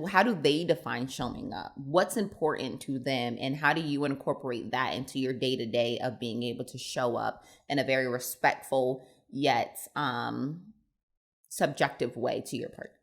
How do they define showing up? What's important to them, and how do you incorporate that into your day-to-day of being able to show up in a very respectful yet subjective way to your partner?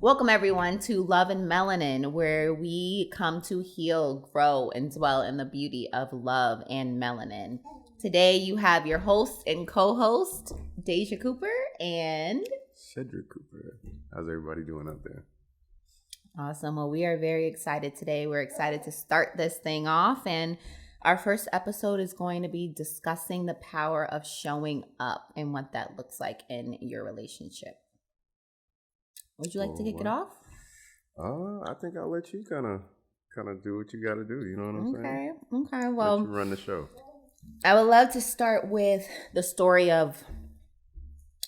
Welcome, everyone, to Love and Melanin, where we come to heal, grow, and dwell in the beauty of love and melanin. Today, you have your host and co-host, Deja Cooper and Cedric Cooper. How's everybody doing up there? Awesome. Well, we are very excited today. We're excited to start this thing off. And our first episode is going to be discussing the power of showing up and what that looks like in your relationship. Would you like to kick it off? I think I'll let you kind of do what you got to do. You know what I'm saying? Okay. Well, let you run the show. I would love to start with the story of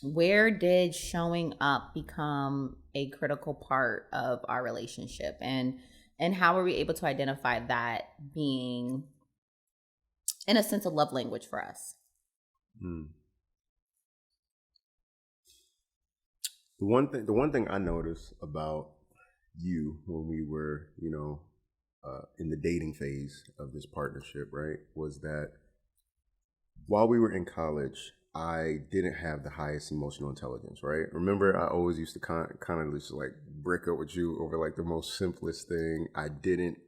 where did showing up become a critical part of our relationship, and how were we able to identify that being, in a sense, a love language for us? The one thing I noticed about you when we were, in the dating phase of this partnership, right, was that while we were in college, I didn't have the highest emotional intelligence, right? Remember, I always used to kind of just like break up with you over like the most simplest thing. I didn't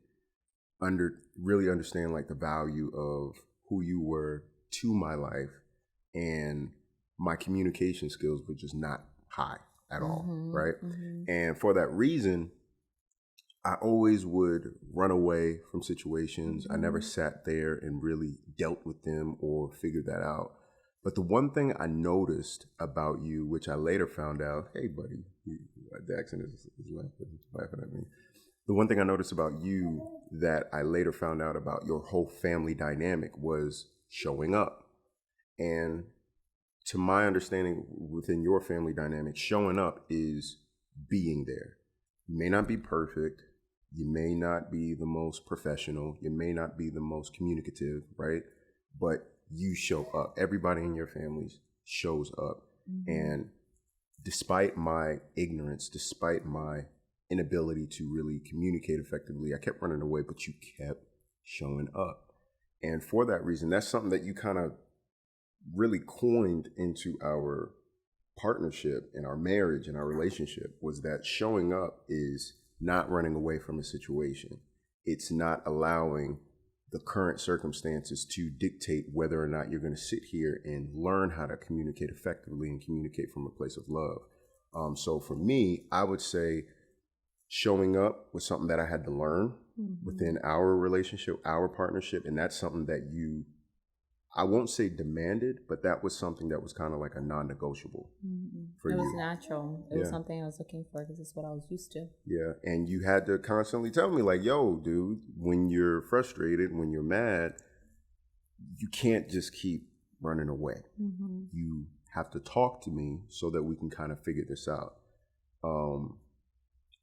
really understand like the value of who you were to my life, and my communication skills were just not high at all, right? And for that reason, I always would run away from situations. I never sat there and really dealt with them or figured that out. But the one thing I noticed about you, which I later found out, hey buddy, Jackson is laughing at me. The one thing I noticed about you that I later found out about your whole family dynamic was showing up. And to my understanding, within your family dynamic, showing up is being there. You may not be perfect. You may not be the most professional. You may not be the most communicative, right? But you show up. Everybody in your families shows up. And despite my ignorance, despite my inability to really communicate effectively, I kept running away, but you kept showing up. And for that reason, that's something that you kind of really coined into our partnership and our marriage and our relationship, was that showing up is not running away from a situation. It's not allowing the current circumstances to dictate whether or not you're going to sit here and learn how to communicate effectively and communicate from a place of love. So for me, I would say showing up was something that I had to learn within our relationship, our partnership, and that's something that you, I won't say demanded, but that was something that was kind of like a non-negotiable for you. It was natural. It was something I was looking for because it's what I was used to. Yeah, and you had to constantly tell me like, yo, dude, when you're frustrated, when you're mad, you can't just keep running away. You have to talk to me so that we can kind of figure this out.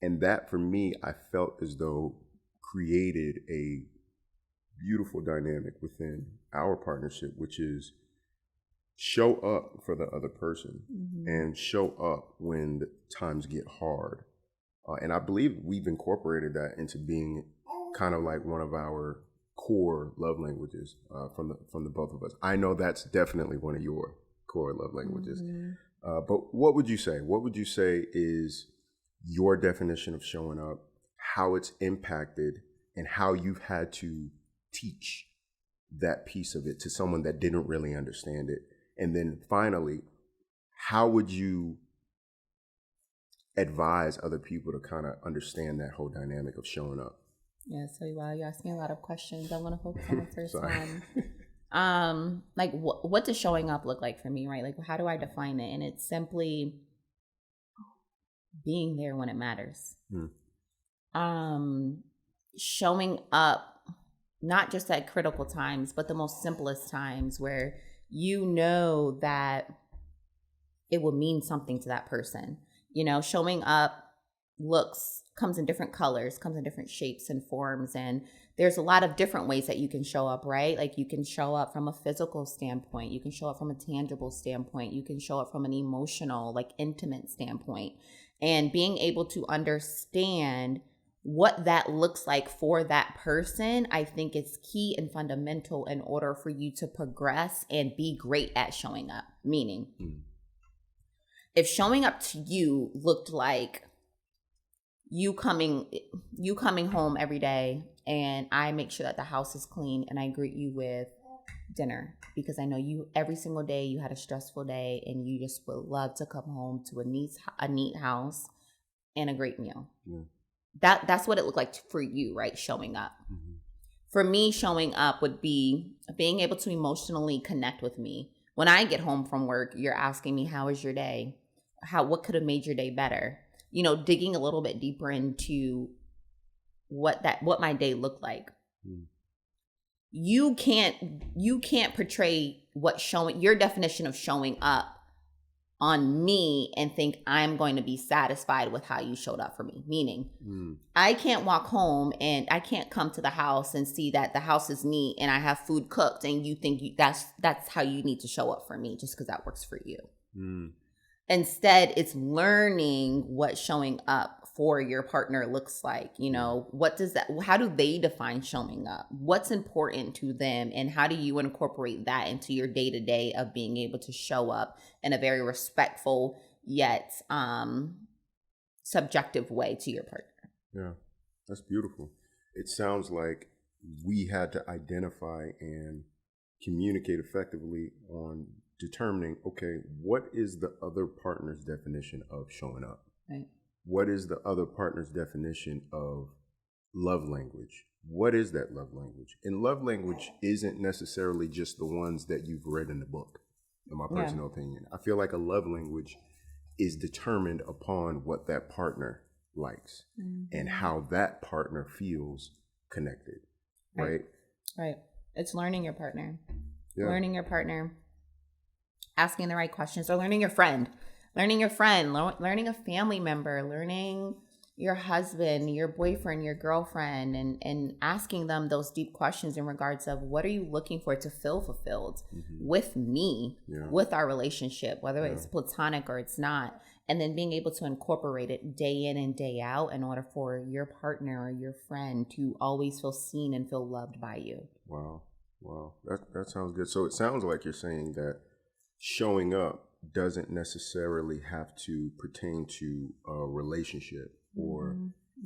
And that for me, I felt as though created a beautiful dynamic within our partnership, which is show up for the other person and show up when the times get hard. And I believe we've incorporated that into being kind of like one of our core love languages from the both of us. I know that's definitely one of your core love languages. But what would you say? What would you say is your definition of showing up, how it's impacted, and how you've had to teach that piece of it to someone that didn't really understand it? And then finally, how would you advise other people to kind of understand that whole dynamic of showing up? Yeah, so while you're asking a lot of questions, I want to focus on the first one. Like what does showing up look like for me, right? Like, how do I define it? And it's simply being there when it matters. Showing up not just at critical times, but the most simplest times where you know that it will mean something to that person. You know, showing up comes in different colors, comes in different shapes and forms. And there's a lot of different ways that you can show up, right? Like you can show up from a physical standpoint, you can show up from a tangible standpoint, you can show up from an emotional, like intimate standpoint. And being able to understand what that looks like for that person, I think is key and fundamental in order for you to progress and be great at showing up. Meaning, if showing up to you looked like you coming home every day and I make sure that the house is clean and I greet you with dinner because I know you every single day you had a stressful day and you just would love to come home to a neat house and a great meal. Yeah. That's what it looked like for you, right? Showing up. For me, showing up would be being able to emotionally connect with me. When I get home from work, you're asking me, how was your day? What could have made your day better? You know, digging a little bit deeper into what my day looked like. You can't portray your definition of showing up on me and think I'm going to be satisfied with how you showed up for me. Meaning, I can't walk home and I can't come to the house and see that the house is neat and I have food cooked and you think that's how you need to show up for me just because that works for you. Instead, it's learning what showing up for your partner looks like. You know, how do they define showing up? What's important to them? And how do you incorporate that into your day-to-day of being able to show up in a very respectful yet subjective way to your partner? Yeah, that's beautiful. It sounds like we had to identify and communicate effectively on determining, okay, what is the other partner's definition of showing up? Right. What is the other partner's definition of love language? What is that love language? And love language isn't necessarily just the ones that you've read in the book, in my personal opinion. I feel like a love language is determined upon what that partner likes and how that partner feels connected, right? Right. It's learning your partner. Yeah. Learning your partner, asking the right questions, or learning your friend, learning a family member, learning your husband, your boyfriend, your girlfriend, and asking them those deep questions in regards of what are you looking for to feel fulfilled with me, with our relationship, whether it's platonic or it's not. And then being able to incorporate it day in and day out in order for your partner or your friend to always feel seen and feel loved by you. Wow. That sounds good. So it sounds like you're saying that showing up doesn't necessarily have to pertain to a relationship or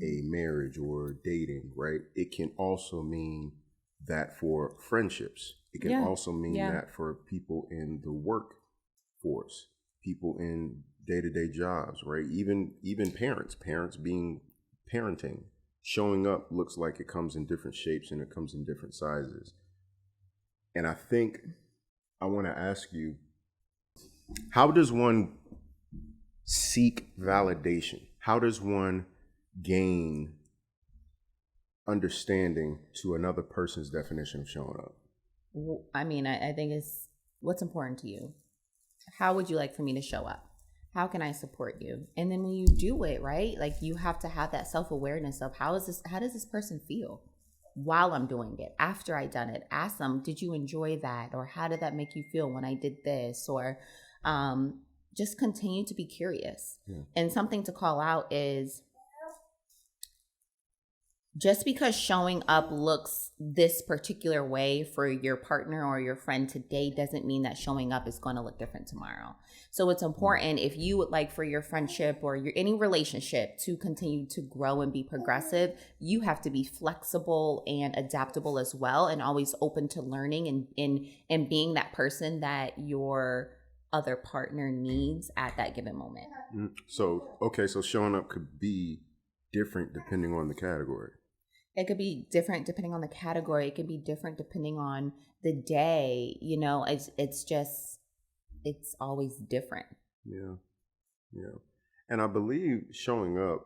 a marriage or dating, right? It can also mean that for friendships. It can also mean that for people in the workforce, people in day-to-day jobs, right? Even parents being parenting. Showing up looks like it comes in different shapes and it comes in different sizes. And I think I want to ask you, how does one seek validation? How does one gain understanding to another person's definition of showing up? I mean, I think it's what's important to you. How would you like for me to show up? How can I support you? And then when you do it, right? Like you have to have that self-awareness of how does this person feel while I'm doing it, after I done it. Ask them, did you enjoy that? Or how did that make you feel when I did this? Or just continue to be curious. And something to call out is just because showing up looks this particular way for your partner or your friend today doesn't mean that showing up is going to look different tomorrow. So it's important, if you would like for your friendship or any relationship to continue to grow and be progressive, you have to be flexible and adaptable as well, and always open to learning and being that person that your other partner needs at that given moment. So showing up could be different depending on the category. It could be different depending on the category. It could be different depending on the day. You know, it's always different. Yeah. And I believe showing up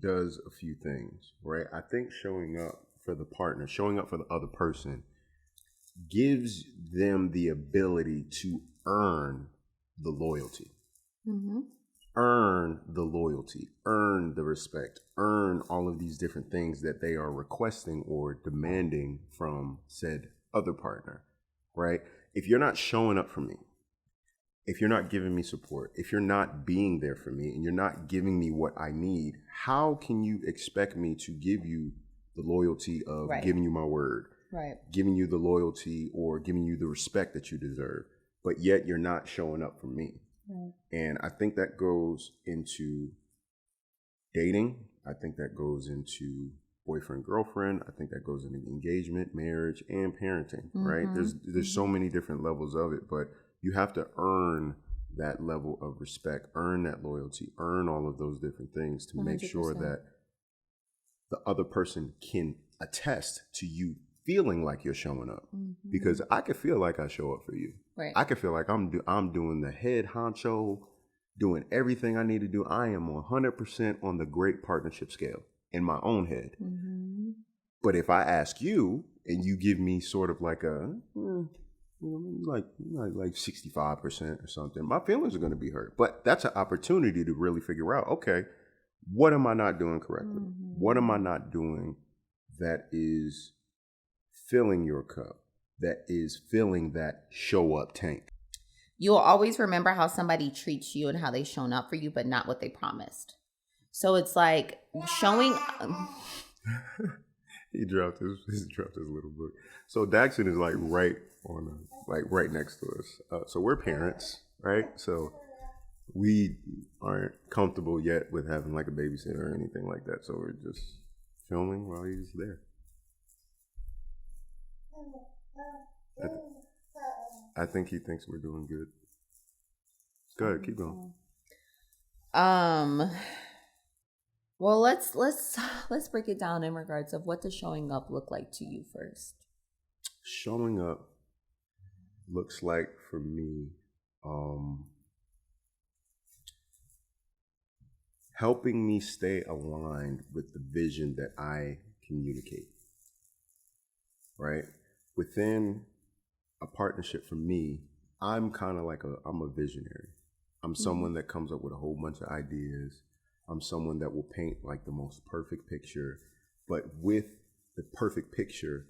does a few things, right? I think showing up for the partner, showing up for the other person gives them the ability to earn the loyalty. earn the loyalty, earn the respect, earn all of these different things that they are requesting or demanding from said other partner, right? If you're not showing up for me, if you're not giving me support, if you're not being there for me and you're not giving me what I need, how can you expect me to give you the loyalty of giving you my word, giving you the loyalty or giving you the respect that you deserve, but yet you're not showing up for me? And I think that goes into dating. I think that goes into boyfriend, girlfriend. I think that goes into engagement, marriage, and parenting, right? There's so many different levels of it, but you have to earn that level of respect, earn that loyalty, earn all of those different things to 100%. Make sure that the other person can attest to you feeling like you're showing up. Because I could feel like I show up for you. I could feel like I'm doing the head honcho, doing everything I need to do. I am 100% on the great partnership scale in my own head. But if I ask you and you give me sort of like a like 65% or something, my feelings are going to be hurt. But that's an opportunity to really figure out, okay, what am I not doing correctly? What am I not doing that is filling your cup, that is filling that show up tank? You'll always remember how somebody treats you and how they've shown up for you, but not what they promised. So it's like showing. He dropped his little book. So Daxon is like right on, like right next to us. So we're parents, right? So we aren't comfortable yet with having like a babysitter or anything like that. So we're just filming while he's there. I think he thinks we're doing good. Go ahead, keep going. Well, let's break it down in regards of what does showing up look like to you first. Showing up looks like for me, helping me stay aligned with the vision that I communicate. Right? Within a partnership for me, I'm kind of like I'm a visionary. I'm someone that comes up with a whole bunch of ideas. I'm someone that will paint like the most perfect picture, but with the perfect picture,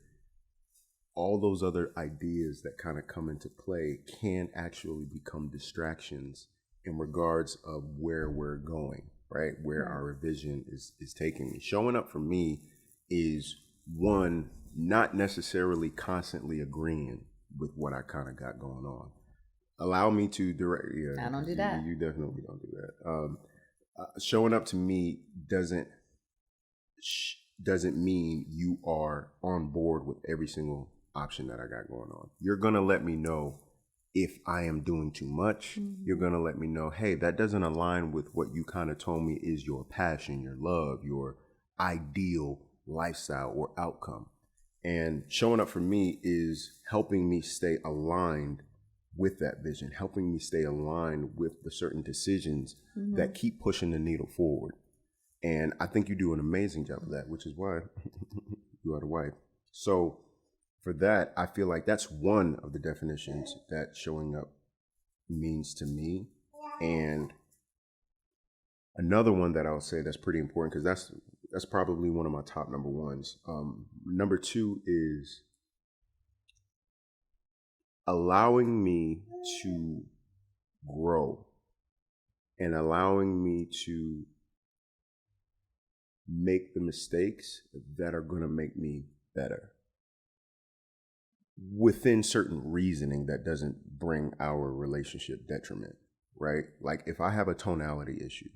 all those other ideas that kind of come into play can actually become distractions in regards of where we're going, right? Where our vision is taking me. Showing up for me is one, not necessarily constantly agreeing with what I kind of got going on. Allow me to direct. Yeah, I don't do that. You definitely don't do that. Showing up to me doesn't mean you are on board with every single option that I got going on. You're gonna let me know if I am doing too much. You're gonna let me know, hey, that doesn't align with what you kind of told me is your passion, your love, your ideal lifestyle or outcome. And showing up for me is helping me stay aligned with that vision, helping me stay aligned with the certain decisions that keep pushing the needle forward. And I think you do an amazing job of that, which is why you are the wife. So for that, I feel like that's one of the definitions that showing up means to me. And another one that I'll say that's pretty important, because that's probably one of my top number ones. Number two is allowing me to grow and allowing me to make the mistakes that are going to make me better within certain reasoning that doesn't bring our relationship detriment, right? Like if I have a tonality issue,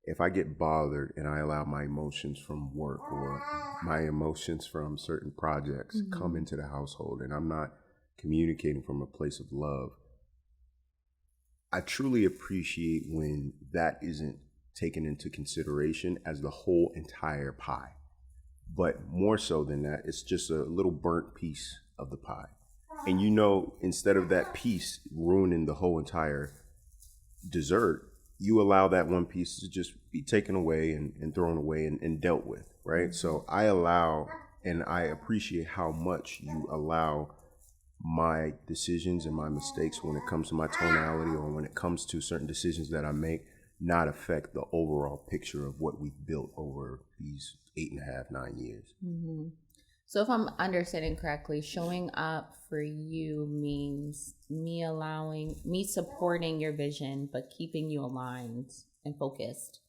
if I get bothered and I allow my emotions from work or my emotions from certain projects come into the household and I'm not communicating from a place of love, I truly appreciate when that isn't taken into consideration as the whole entire pie. But more so than that, it's just a little burnt piece of the pie. And you know, instead of that piece ruining the whole entire dessert, you allow that one piece to just be taken away and thrown away and dealt with, right? So I allow and I appreciate how much you allow my decisions and my mistakes when it comes to my tonality or when it comes to certain decisions that I make not affect the overall picture of what we've built over these 8.5, 9 years. Mm-hmm. So if I'm understanding correctly, showing up for you means me supporting your vision, but keeping you aligned and focused,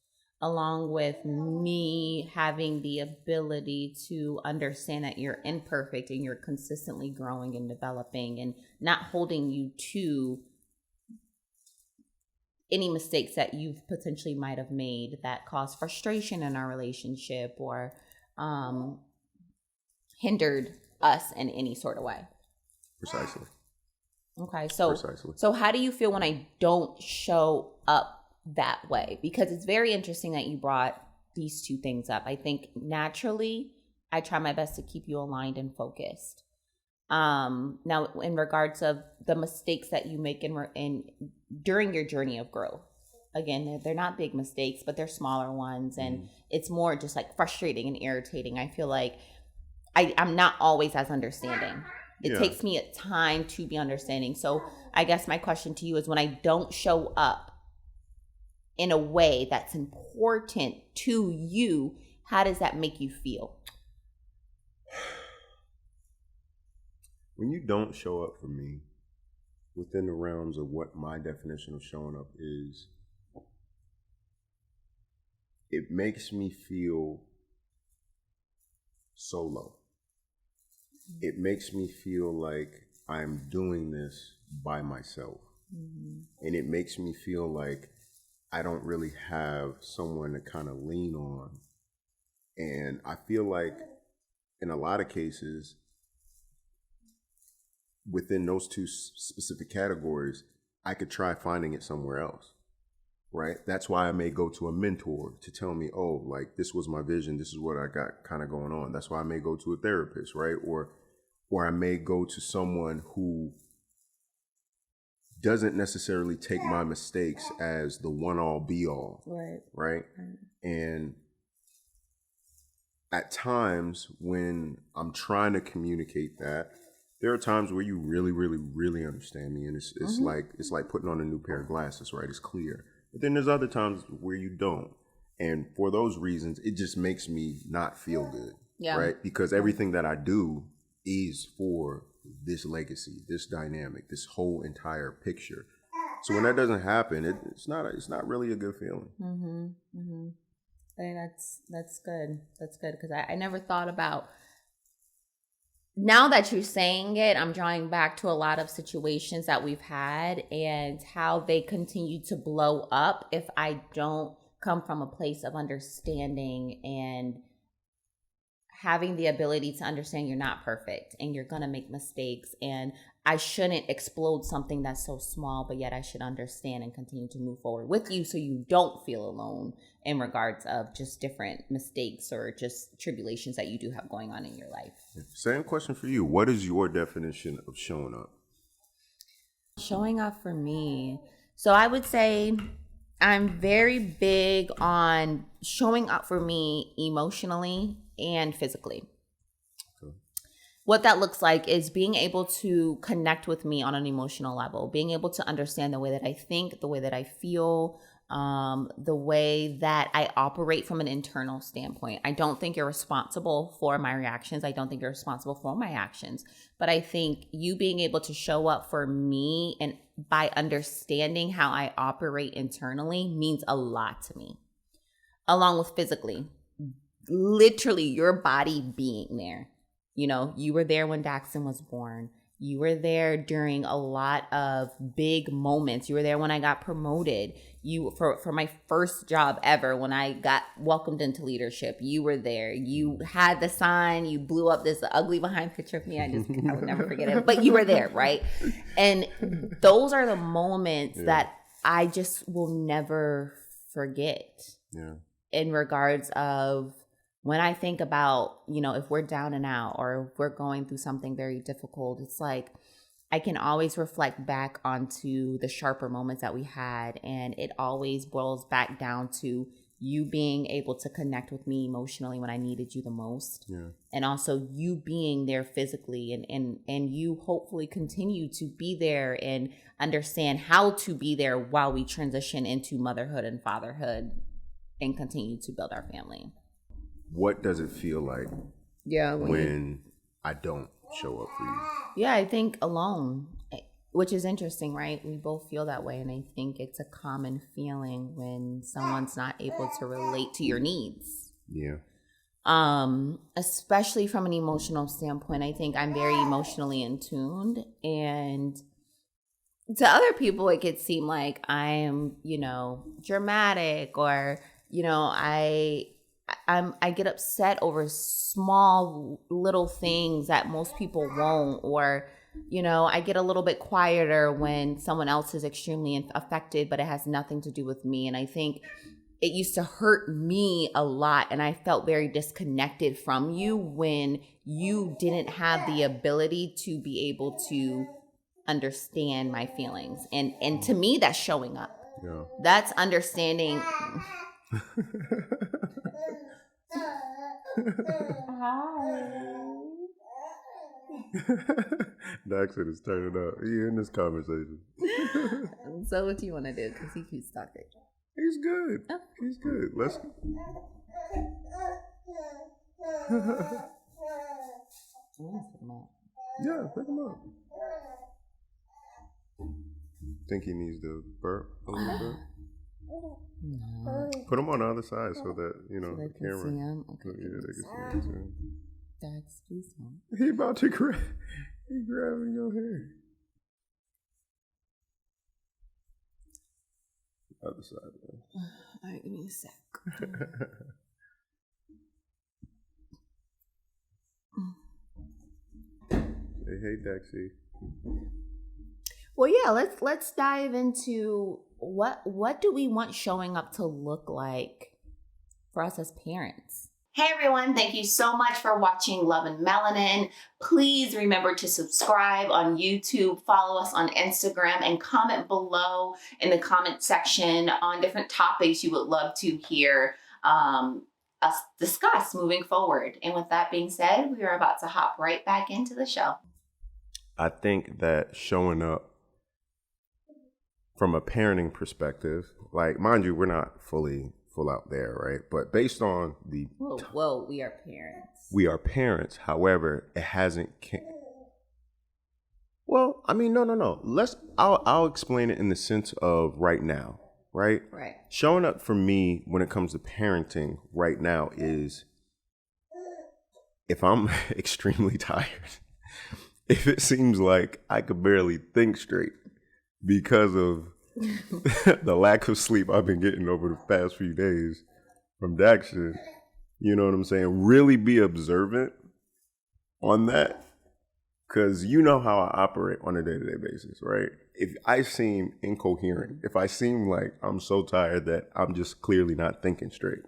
along with me having the ability to understand that you're imperfect and you're consistently growing and developing, and not holding you to any mistakes that you've potentially might have made that cause frustration in our relationship, or hindered us in any sort of way. Precisely. Okay, so Precisely. So how do you feel when I don't show up that way? Because it's very interesting that you brought these two things up. I think naturally I try my best to keep you aligned and focused. Now, in regards of the mistakes that you make in during your journey of growth, again, they're not big mistakes, but they're smaller ones, and it's more just like frustrating and irritating. I feel like I'm not always as understanding. It takes me a time to be understanding. So I guess my question to you is, when I don't show up in a way that's important to you, how does that make you feel? When you don't show up for me within the realms of what my definition of showing up is, it makes me feel so low. It makes me feel like I'm doing this by myself. Mm-hmm. And it makes me feel like I don't really have someone to kind of lean on. And I feel like in a lot of cases, within those two specific categories, I could try finding it somewhere else, right? That's why I may go to a mentor to tell me, oh, like, this was my vision, this is what I got kind of going on. That's why I may go to a therapist, right? Or I may go to someone who doesn't necessarily take my mistakes as the one-all be-all, right? And at times when I'm trying to communicate that, there are times where you really, really, really understand me, and it's like putting on a new pair of glasses, right? It's clear. But then there's other times where you don't, and for those reasons, it just makes me not feel good, right? Because everything that I do is for this legacy, this dynamic, this whole entire picture. So when that doesn't happen, it's not really a good feeling. Mm-hmm. Mm-hmm. Hey, that's good. That's good, because I never thought about. Now that you're saying it, I'm drawing back to a lot of situations that we've had and how they continue to blow up if I don't come from a place of understanding and having the ability to understand you're not perfect and you're going to make mistakes, and I shouldn't explode something that's so small, but yet I should understand and continue to move forward with you so you don't feel alone in regards of just different mistakes or just tribulations that you do have going on in your life. Same question for you. What is your definition of showing up? Showing up for me. So I would say I'm very big on showing up for me emotionally and physically. Okay. What that looks like is being able to connect with me on an emotional level, being able to understand the way that I think, the way that I feel, the way that I operate from an internal standpoint. I don't think you're responsible for my reactions. I don't think you're responsible for my actions. But I think you being able to show up for me and by understanding how I operate internally means a lot to me. Along with physically, literally your body being there. You know, you were there when Daxton was born. You were there during a lot of big moments. You were there when I got promoted. You for my first job ever, when I got welcomed into leadership. You were there. You had the sign. You blew up this ugly behind picture of me. I would never forget it. But you were there, right? And those are the moments that I just will never forget. Yeah. In regards of when I think about, you know, if we're down and out or if we're going through something very difficult, it's like I can always reflect back onto the sharper moments that we had. And it always boils back down to you being able to connect with me emotionally when I needed you the most. Yeah. And also you being there physically, and you hopefully continue to be there and understand how to be there while we transition into motherhood and fatherhood and continue to build our family. What does it feel like when I don't show up for you? Yeah, I think alone, which is interesting, right? We both feel that way. And I think it's a common feeling when someone's not able to relate to your needs. Yeah. Especially from an emotional standpoint. I think I'm very emotionally in tuned, and to other people it could seem like I'm, dramatic, or, I get upset over small little things that most people won't, or I get a little bit quieter when someone else is extremely affected, but it has nothing to do with me. And I think it used to hurt me a lot, and I felt very disconnected from you when you didn't have the ability to be able to understand my feelings. And to me, that's showing up. Yeah. That's understanding. Daxon is turning up. He in this conversation. So what do you want to do? Because he keeps talking. He's good. Oh. He's good. Let's. Yeah, pick him up. Think he needs to burp a little bit? No. Put him on the other side so that, So the they can camera. see him? Okay. Yeah, they can see him too. Dax, please don't. He about to grab. He grabbing your hair. Other side, man. All right, give me a sec. Hey, Daxie. Well, yeah, let's dive into what do we want showing up to look like for us as parents. Hey everyone, thank you so much for watching Love and Melanin. Please remember to subscribe on YouTube, follow us on Instagram, and comment below in the comment section on different topics you would love to hear us discuss moving forward. And with that being said, we are about to hop right back into the show. I think that showing up from a parenting perspective, like, mind you, we're not full out there, right? But based on the Whoa, we are parents. We are parents. However, it hasn't. Well, I mean, no. I'll explain it in the sense of right now, right? Right. Showing up for me when it comes to parenting right now is if I'm extremely tired, if it seems like I could barely think straight because of the lack of sleep I've been getting over the past few days from Daxon, you know what I'm saying? Really be observant on that, because you know how I operate on a day-to-day basis, right? If I seem incoherent, if I seem like I'm so tired that I'm just clearly not thinking straight,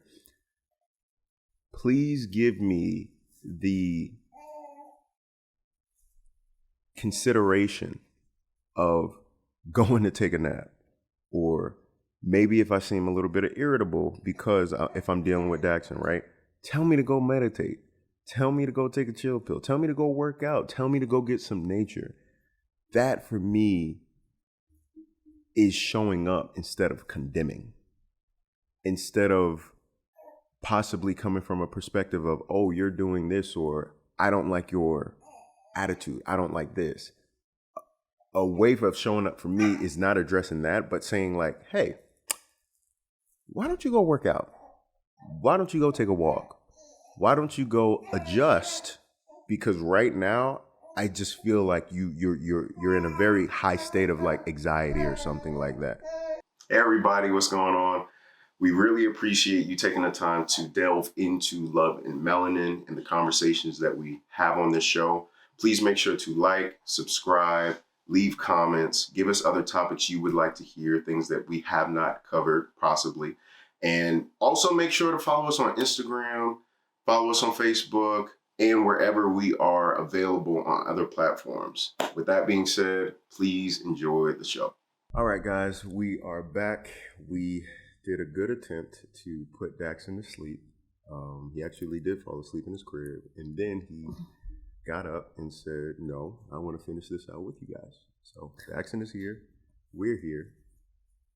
please give me the consideration of going to take a nap. Or maybe if I seem a little bit irritable because if I'm dealing with Daxon, right? Tell me to go meditate. Tell me to go take a chill pill. Tell me to go work out. Tell me to go get some nature. That for me is showing up instead of condemning. Instead of possibly coming from a perspective of, oh, you're doing this, or I don't like your attitude. I don't like this. A way of showing up for me is not addressing that, but saying like, hey, why don't you go work out? Why don't you go take a walk? Why don't you go adjust? Because right now, I just feel like you're in a very high state of like anxiety or something like that. Hey everybody, what's going on? We really appreciate you taking the time to delve into Love and Melanin and the conversations that we have on this show. Please make sure to like, subscribe, leave comments, give us other topics you would like to hear, things that we have not covered possibly. And also make sure to follow us on Instagram, follow us on Facebook, and wherever we are available on other platforms. With that being said, please enjoy the show. All right, guys, we are back. We did a good attempt to put Daxon to sleep. He actually did fall asleep in his crib, and then he got up and said, "No, I want to finish this out with you guys." So Daxon is here, we're here,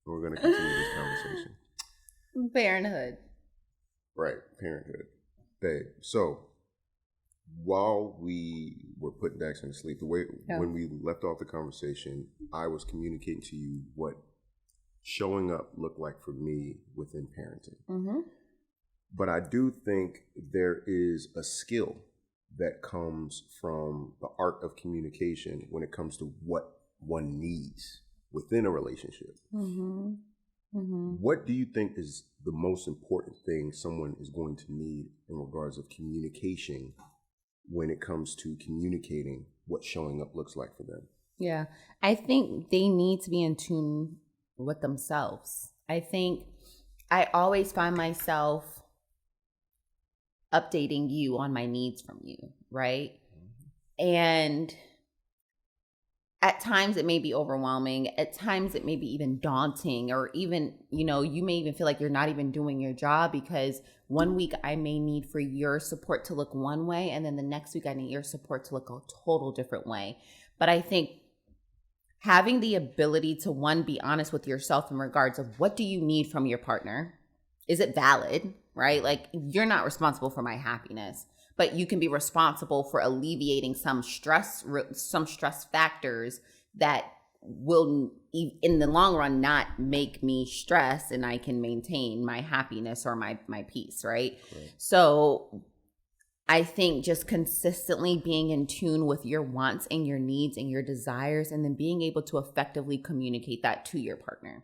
and we're going to continue this conversation. Parenthood. Right, parenthood. Babe, so while we were putting Daxon to sleep, the way when we left off the conversation, I was communicating to you what showing up looked like for me within parenting. Mm-hmm. But I do think there is a skill that comes from the art of communication when it comes to what one needs within a relationship. Mm-hmm. Mm-hmm. What do you think is the most important thing someone is going to need in regards of communication when it comes to communicating what showing up looks like for them? Yeah, I think they need to be in tune with themselves. I think I always find myself updating you on my needs from you, right? And at times it may be overwhelming. At times it may be even daunting, or even, you may even feel like you're not even doing your job, because one week I may need for your support to look one way, and then the next week I need your support to look a total different way. But I think having the ability to, one, be honest with yourself in regards of what do you need from your partner? Is it valid, right? Like, you're not responsible for my happiness, but you can be responsible for alleviating some stress factors that will, in the long run, not make me stress, and I can maintain my happiness or my peace, right? So I think just consistently being in tune with your wants and your needs and your desires, and then being able to effectively communicate that to your partner.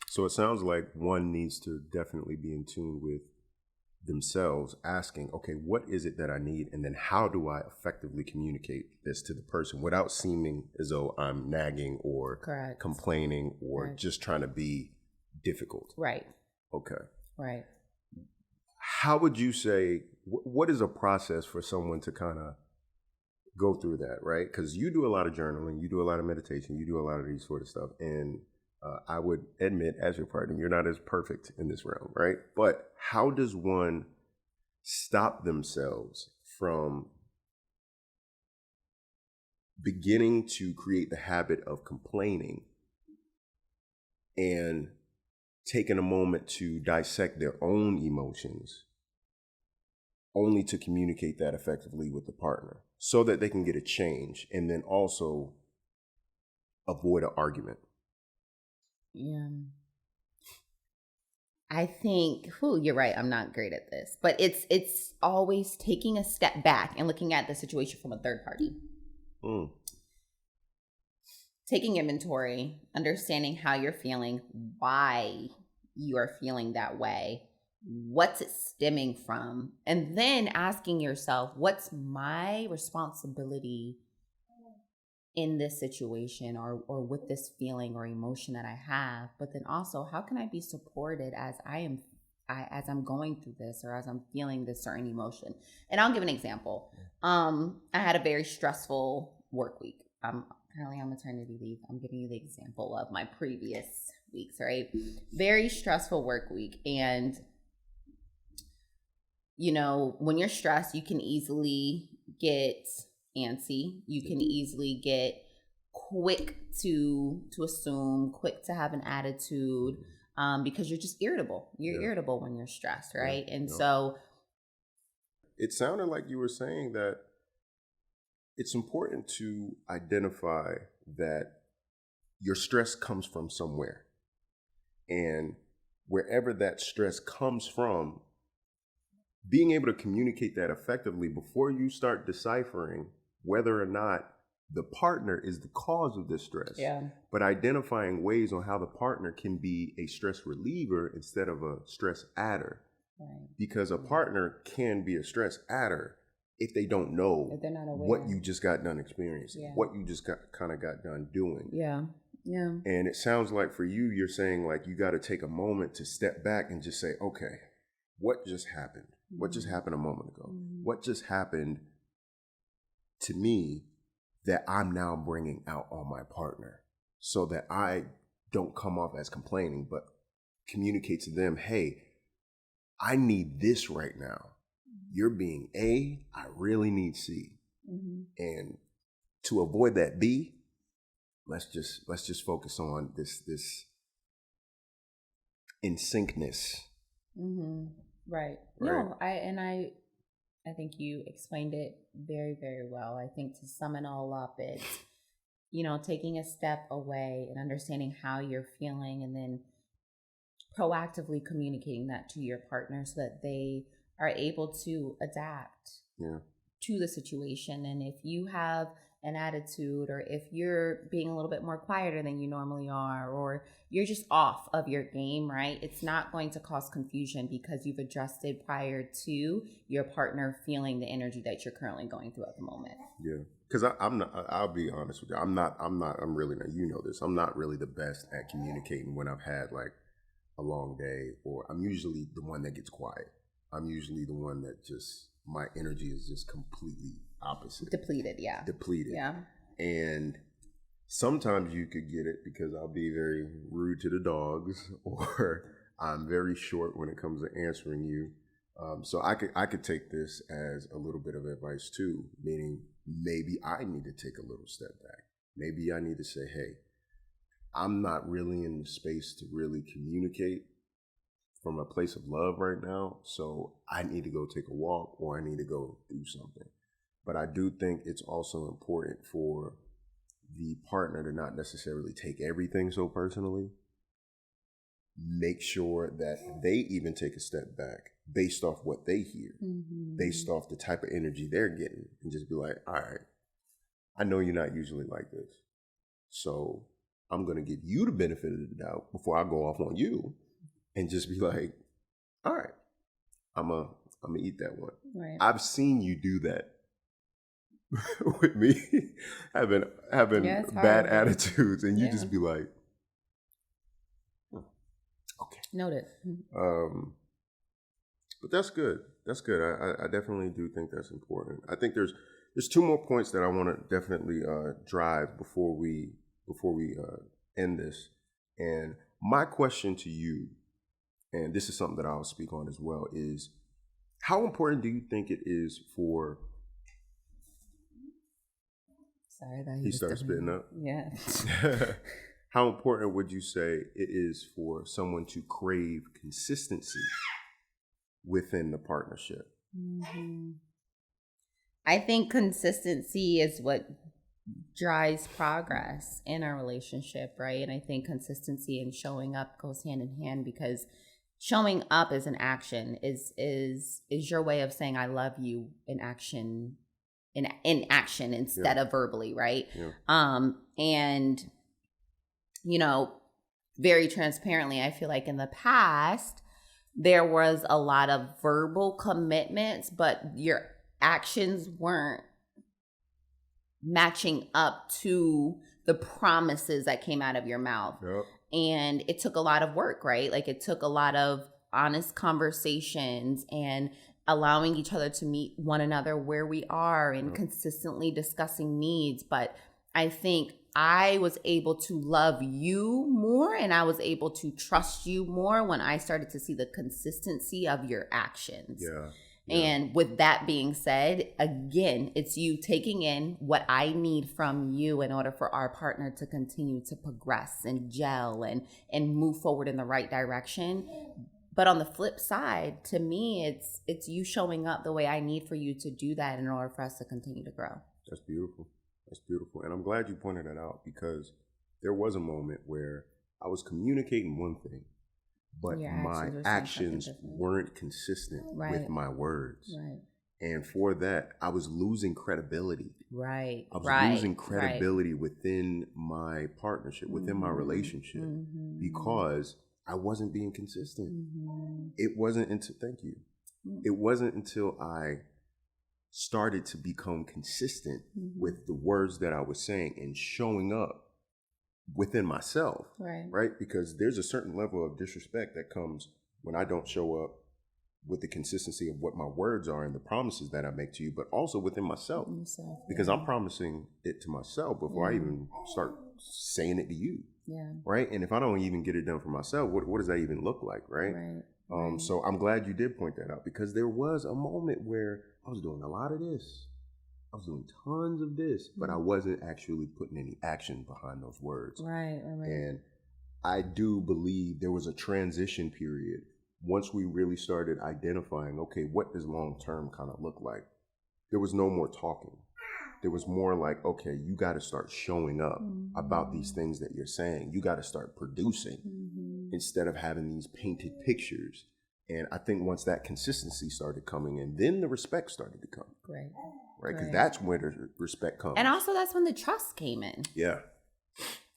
So it sounds like one needs to definitely be in tune with themselves, asking, okay, what is it that I need? And then how do I effectively communicate this to the person without seeming as though I'm nagging or complaining or just trying to be difficult? Right. Okay. Right. How would you say, what is a process for someone to kind of go through that, right? Because you do a lot of journaling, you do a lot of meditation, you do a lot of these sort of stuff. And I would admit, as your partner, you're not as perfect in this realm, right? But how does one stop themselves from beginning to create the habit of complaining and taking a moment to dissect their own emotions, only to communicate that effectively with the partner so that they can get a change and then also avoid an argument? Yeah. I think, you're right. I'm not great at this, but it's always taking a step back and looking at the situation from a third party. Taking inventory, understanding how you're feeling, why you are feeling that way, what's it stemming from, and then asking yourself, what's my responsibility in this situation or with this feeling or emotion that I have? But then also, how can I be supported as as I'm going through this, or as I'm feeling this certain emotion? And I'll give an example. I had a very stressful work week. Currently on maternity leave. I'm giving you the example of my previous weeks, right? Very stressful work week. And when you're stressed, you can easily get antsy. You can easily get quick to assume, quick to have an attitude, because you're just irritable. You're irritable when you're stressed, right? And so it sounded like you were saying that it's important to identify that your stress comes from somewhere. And wherever that stress comes from, being able to communicate that effectively before you start deciphering whether or not the partner is the cause of this stress, but identifying ways on how the partner can be a stress reliever instead of a stress adder. Right. Because a partner can be a stress adder if they don't know, if they're not aware, what you just got done experiencing, what you just got done doing. Yeah. And it sounds like for you, you're saying like you got to take a moment to step back and just say, okay, what just happened? What just happened a moment ago? What just happened to me that I'm now bringing out on my partner so that I don't come off as complaining, but communicate to them, hey, I need this right now. You're being A, I really need C. Mm-hmm. And to avoid that B, let's just focus on this in syncness. Mm-hmm. Right. No, I think you explained it very, very well. I think to sum it all up, it's, taking a step away and understanding how you're feeling, and then proactively communicating that to your partner so that they are able to adapt to the situation. And if you have an attitude, or if you're being a little bit more quieter than you normally are, or you're just off of your game, right? It's not going to cause confusion because you've adjusted prior to your partner feeling the energy that you're currently going through at the moment. Yeah. Because I'm not, I'll be honest with you. I'm really not, this. I'm not really the best at communicating when I've had like a long day, or I'm usually the one that gets quiet. I'm usually the one that just, my energy is just completely opposite. Depleted. Yeah. And sometimes you could get it because I'll be very rude to the dogs, or I'm very short when it comes to answering you. So I could take this as a little bit of advice too, meaning maybe I need to take a little step back. Maybe I need to say, hey, I'm not really in the space to really communicate from a place of love right now. So I need to go take a walk, or I need to go do something. But I do think it's also important for the partner to not necessarily take everything so personally. Make sure that they even take a step back based off what they hear, based off the type of energy they're getting, and just be like, all right, I know you're not usually like this, so I'm going to give you the benefit of the doubt before I go off on you, and just be like, all right, I'm gonna eat that one. Right. I've seen you do that with me, having bad attitudes, and you just be like, okay, noted. But that's good. That's good. I definitely do think that's important. I think there's two more points that I want to definitely drive before we end this. And my question to you, and this is something that I'll speak on as well, is how important do you think it is for... Sorry, that he started spitting up. Yeah. How important would you say it is for someone to crave consistency within the partnership? Mm-hmm. I think consistency is what drives progress in our relationship, right? And I think consistency and showing up goes hand in hand, because showing up is an action, is your way of saying I love you in action, in action instead of verbally, right? Yeah. And very transparently, I feel like in the past there was a lot of verbal commitments, but your actions weren't matching up to the promises that came out of your mouth. Yep. And it took a lot of work, right? Like it took a lot of honest conversations and allowing each other to meet one another where we are, and consistently discussing needs. But I think I was able to love you more, and I was able to trust you more when I started to see the consistency of your actions. Yeah. And with that being said, again, it's you taking in what I need from you in order for our partner to continue to progress and gel and move forward in the right direction. But on the flip side, to me, it's you showing up the way I need for you to do that in order for us to continue to grow. That's beautiful. That's beautiful. And I'm glad you pointed that out, because there was a moment where I was communicating one thing, but my actions weren't consistent with my words. Right. And for that, I was losing credibility. Right. I was losing credibility within my partnership, within my relationship, because I wasn't being consistent. It wasn't until, it wasn't until I started to become consistent with the words that I was saying and showing up within myself, right? Because there's a certain level of disrespect that comes when I don't show up with the consistency of what my words are and the promises that I make to you, but also within myself, because I'm promising it to myself before I even start saying it to you. Yeah. Right. And if I don't even get it done for myself, what does that even look like? Right. Right. So I'm glad you did point that out, because there was a moment where I was doing a lot of this. I was doing tons of this, but I wasn't actually putting any action behind those words. Right. And I do believe there was a transition period once we really started identifying, okay, what does long term kind of look like? There was no more talking. There was more like, okay, you got to start showing up about these things that you're saying. You got to start producing instead of having these painted pictures. And I think once that consistency started coming in, then the respect started to come. Right. Right. Because that's where the respect comes. And also that's when the trust came in. Yeah.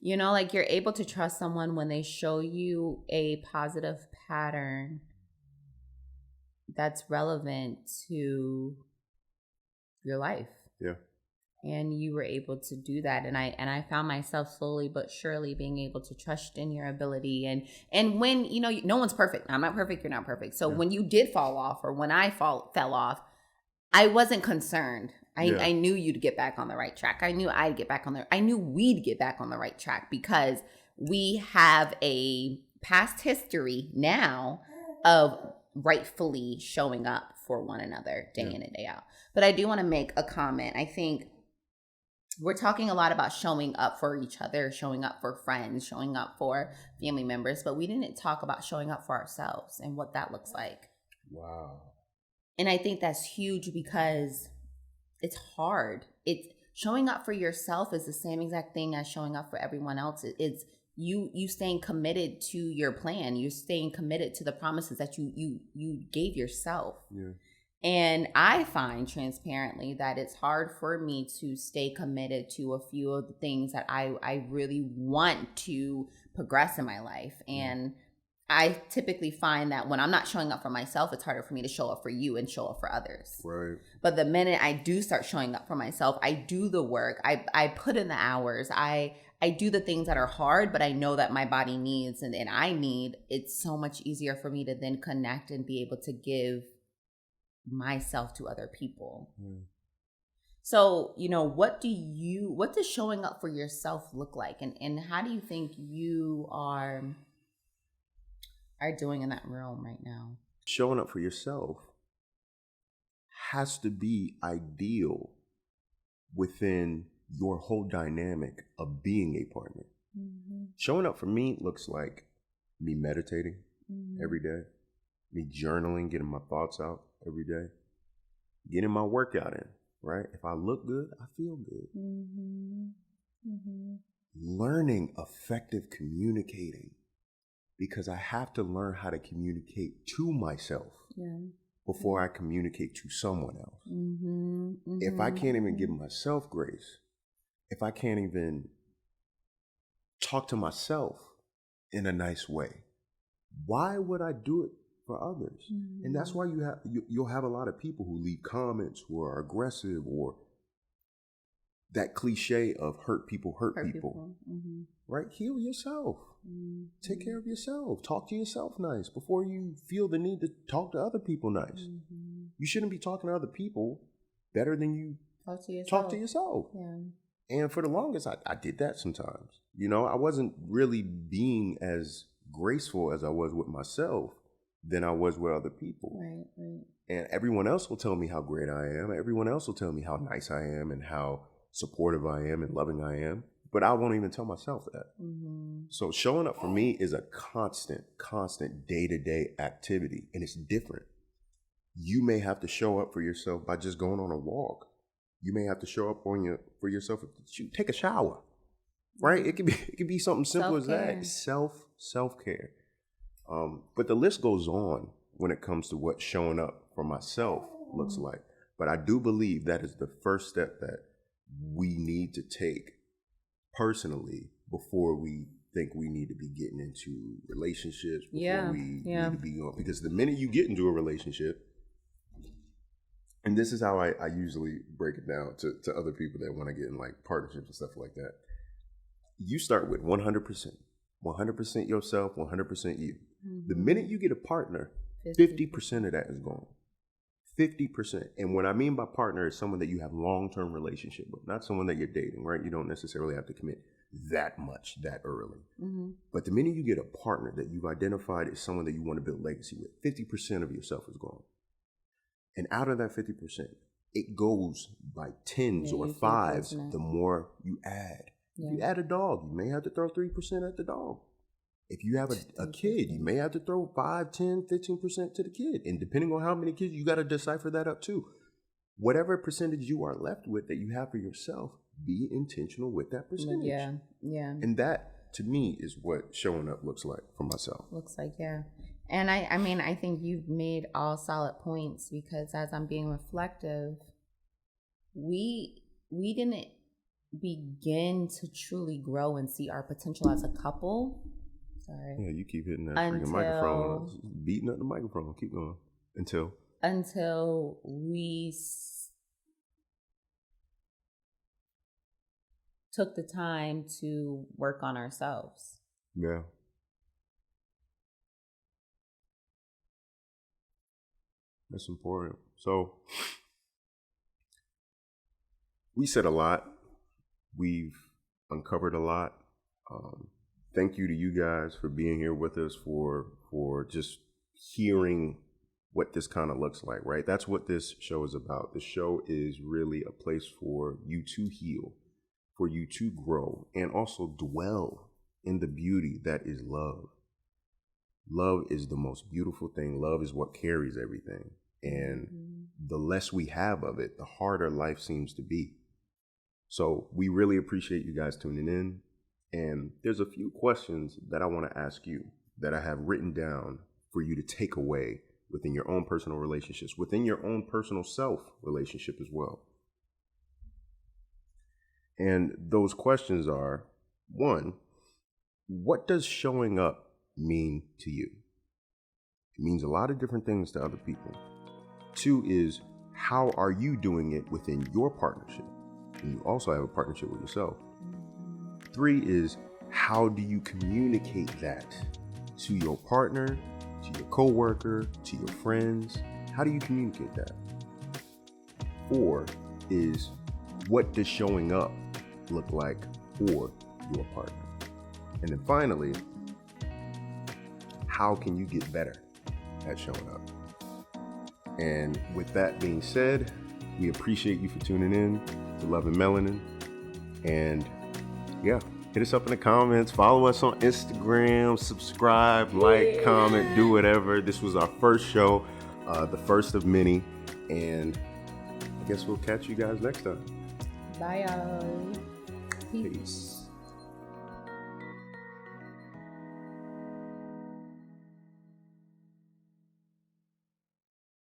You know, like you're able to trust someone when they show you a positive pattern that's relevant to your life. Yeah. And you were able to do that. And I found myself slowly but surely being able to trust in your ability. And when, you know, no one's perfect. I'm not perfect. You're not perfect. So when you did fall off, or when I fell off, I wasn't concerned. I knew you'd get back on the right track. I knew I'd get back I knew we'd get back on the right track, because we have a past history now of rightfully showing up for one another day in and day out. But I do want to make a comment. I think we're talking a lot about showing up for each other, showing up for friends, showing up for family members, but we didn't talk about showing up for ourselves and what that looks like. Wow. And I think that's huge, because it's hard. It's showing up for yourself is the same exact thing as showing up for everyone else. It's you staying committed to your plan. You're staying committed to the promises that you gave yourself. Yeah. And I find transparently that it's hard for me to stay committed to a few of the things that I really want to progress in my life. And I typically find that when I'm not showing up for myself, it's harder for me to show up for you and show up for others. Right. But the minute I do start showing up for myself, I do the work. I put in the hours. I do the things that are hard, but I know that my body needs and I need. It's so much easier for me to then connect and be able to give myself to other people. So, you know, what does showing up for yourself look like? And how do you think you are doing in that realm right now? Showing up for yourself has to be ideal within your whole dynamic of being a partner. Showing up for me looks like me meditating every day, me journaling, getting my thoughts out every day, getting my workout in, right? If I look good, I feel good. Learning effective communicating, because I have to learn how to communicate to myself before I communicate to someone else. If I can't even give myself grace, if I can't even talk to myself in a nice way, why would I do it for others? And that's why you'll have a lot of people who leave comments who are aggressive, or that cliche of hurt people hurt people. Right? Heal yourself. Take care of yourself. Talk to yourself nice before you feel the need to talk to other people nice. You shouldn't be talking to other people better than you talk to yourself. And for the longest, I did that sometimes. You know, I wasn't really being as graceful as I was with myself than I was with other people. Right. And everyone else will tell me how great I am. Everyone else will tell me how nice I am and how supportive I am and loving I am. But I won't even tell myself that. So showing up for me is a constant day-to-day activity. And it's different. You may have to show up for yourself by just going on a walk. You may have to show up for yourself. Take a shower, right? It could be something simple as that. Self-care. But the list goes on when it comes to what showing up for myself looks like. But I do believe that is the first step that we need to take personally before we think we need to be getting into relationships, before we need to be going. Because the minute you get into a relationship, and this is how I usually break it down to other people that want to get in like partnerships and stuff like that. You start with 100% yourself, 100% you. The minute you get a partner, 50% of that is gone. 50%. And what I mean by partner is someone that you have long-term relationship with, not someone that you're dating, right? You don't necessarily have to commit. that much that early. Mm-hmm. But the minute you get a partner that you've identified as someone that you want to build legacy with, 50% of yourself is gone. And out of that 50%, it goes by tens or fives the more you add. If you add a dog, you may have to throw 3% at the dog. If you have a kid, you may have to throw 5, 10, 15% to the kid. And depending on how many kids, you got to decipher that up too. Whatever percentage you are left with that you have for yourself, be intentional with that percentage. Yeah. And that, to me, is what showing up looks like for myself. Looks like, yeah. And I mean, I think you've made all solid points, because as I'm being reflective, we didn't begin to truly grow and see our potential as a couple. Sorry. Yeah, you keep hitting that freaking microphone. Beating up the microphone. Keep going. Until we took the time to work on ourselves. Yeah. That's important. So we said a lot. We've uncovered a lot. Thank you to you guys for being here with us, for just hearing what this kind of looks like, right? That's what this show is about. The show is really a place for you to heal, for you to grow, and also dwell in the beauty that is love. Love is the most beautiful thing. Love is what carries everything. And the less we have of it, the harder life seems to be. So we really appreciate you guys tuning in. And there's a few questions that I want to ask you that I have written down for you to take away within your own personal relationships, within your own personal self relationship as well. And those questions are, 1, what does showing up mean to you? It means a lot of different things to other people. 2 is, how are you doing it within your partnership? And you also have a partnership with yourself. 3 is, how do you communicate that to your partner, to your coworker, to your friends? How do you communicate that? 4 is, what does showing up look like for your partner? And then finally, how can you get better at showing up? And with that being said, we appreciate you for tuning in to Love and Melanin. And yeah, hit us up in the comments, follow us on Instagram, subscribe, like, comment, do whatever. This was our first show, the first of many. And I guess we'll catch you guys next time. Bye, y'all. Peace.